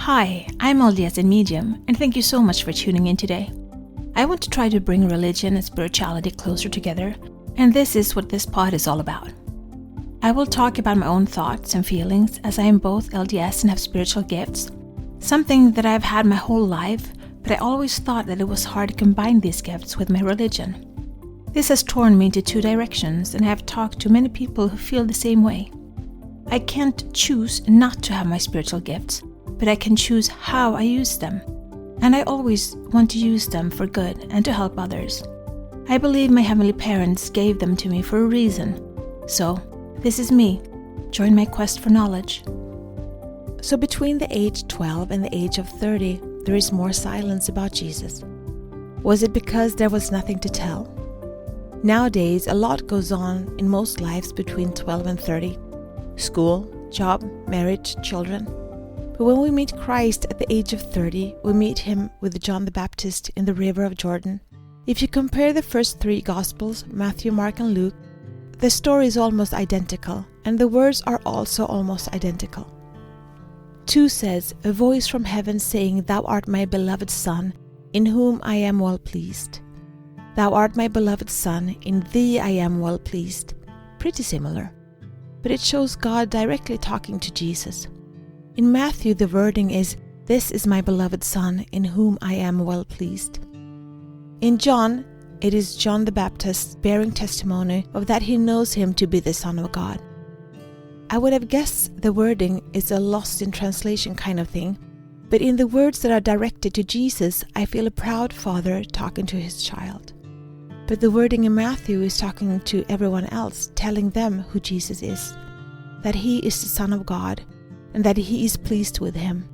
Hi, I'm LDS in Medium, and thank you so much for tuning in today. I want to try to bring religion and spirituality closer together, and this is what this pod is all about. I will talk about my own thoughts and feelings as I am both LDS and have spiritual gifts, something that I've had my whole life, but I always thought that it was hard to combine these gifts with my religion. This has torn me into two directions, and I have talked to many people who feel the same way. I can't choose not to have my spiritual gifts, but I can choose how I use them. And I always want to use them for good and to help others. I believe my heavenly parents gave them to me for a reason. So, this is me. Join my quest for knowledge. So between the age 12 and the age of 30, there is more silence about Jesus. Was it because there was nothing to tell? Nowadays, a lot goes on in most lives between 12 and 30. School, job, marriage, children. But when we meet Christ at the age of 30, we meet him with John the Baptist in the river of Jordan. If you compare the first three Gospels, Matthew, Mark, and Luke, the story is almost identical, and the words are also almost identical. 2 says, "A voice from heaven saying, 'Thou art my beloved Son, in whom I am well pleased.' Thou art my beloved Son, in thee I am well pleased." Pretty similar. But it shows God directly talking to Jesus. In Matthew, the wording is, "This is my beloved Son, in whom I am well pleased." In John, it is John the Baptist bearing testimony of that he knows him to be the Son of God. I would have guessed the wording is a lost in translation kind of thing, but in the words that are directed to Jesus, I feel a proud father talking to his child. But the wording in Matthew is talking to everyone else, telling them who Jesus is, that he is the Son of God, and that he is pleased with him.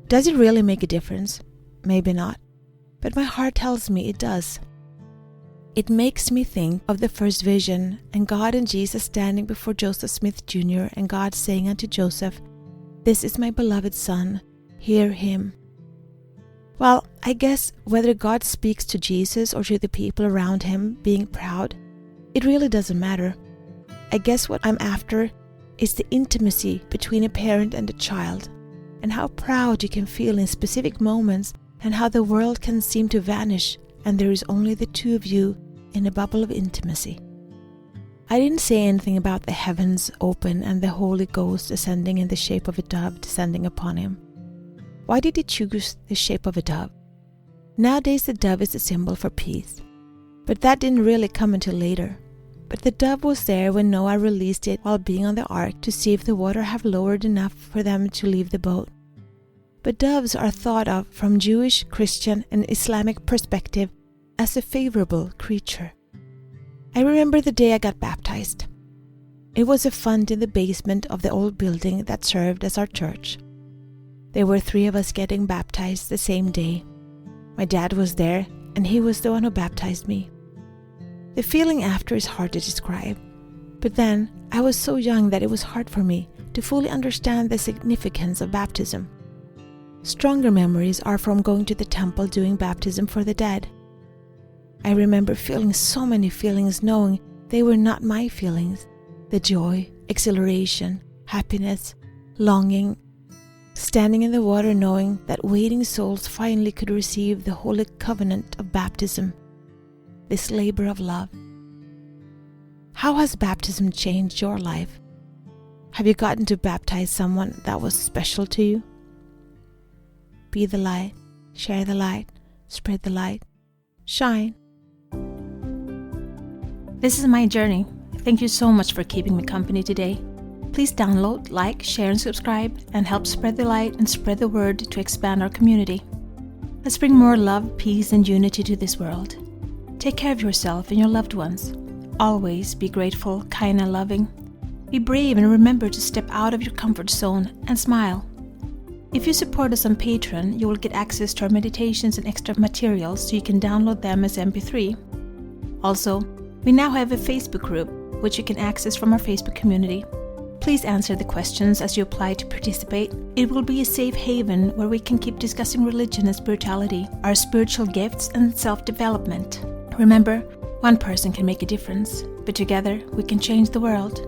Does it really make a difference? Maybe not, but my heart tells me it does. It makes me think of the first vision, and God and Jesus standing before Joseph Smith Jr., and God saying unto Joseph, "This is my beloved Son, hear him." Well, I guess whether God speaks to Jesus or to the people around him being proud, it really doesn't matter. I guess what I'm after is the intimacy between a parent and a child, and how proud you can feel in specific moments, and how the world can seem to vanish and there is only the two of you in a bubble of intimacy. I didn't say anything about the heavens open and the Holy Ghost ascending in the shape of a dove descending upon him. Why did he choose the shape of a dove? Nowadays the dove is a symbol for peace, but that didn't really come until later. But the dove was there when Noah released it while being on the ark to see if the water have lowered enough for them to leave the boat. But doves are thought of from Jewish, Christian, and Islamic perspective as a favorable creature. I remember the day I got baptized. It was a fund in the basement of the old building that served as our church. There were 3 of us getting baptized the same day. My dad was there, and he was the one who baptized me. The feeling after is hard to describe, but then I was so young that it was hard for me to fully understand the significance of baptism. Stronger memories are from going to the temple doing baptism for the dead. I remember feeling so many feelings knowing they were not my feelings. The joy, exhilaration, happiness, longing, standing in the water knowing that waiting souls finally could receive the holy covenant of baptism. This labor of love. How has baptism changed your life? Have you gotten to baptize someone that was special to you? Be the light, share the light, spread the light, shine. This is my journey. Thank you so much for keeping me company today. Please download, like, share, and subscribe, and help spread the light and spread the word to expand our community. Let's bring more love, peace, and unity to this world. Take care of yourself and your loved ones. Always be grateful, kind, and loving. Be brave and remember to step out of your comfort zone and smile. If you support us on Patreon, you will get access to our meditations and extra materials so you can download them as MP3. Also, we now have a Facebook group, which you can access from our Facebook community. Please answer the questions as you apply to participate. It will be a safe haven where we can keep discussing religion and spirituality, our spiritual gifts, and self-development. Remember, one person can make a difference, but together we can change the world.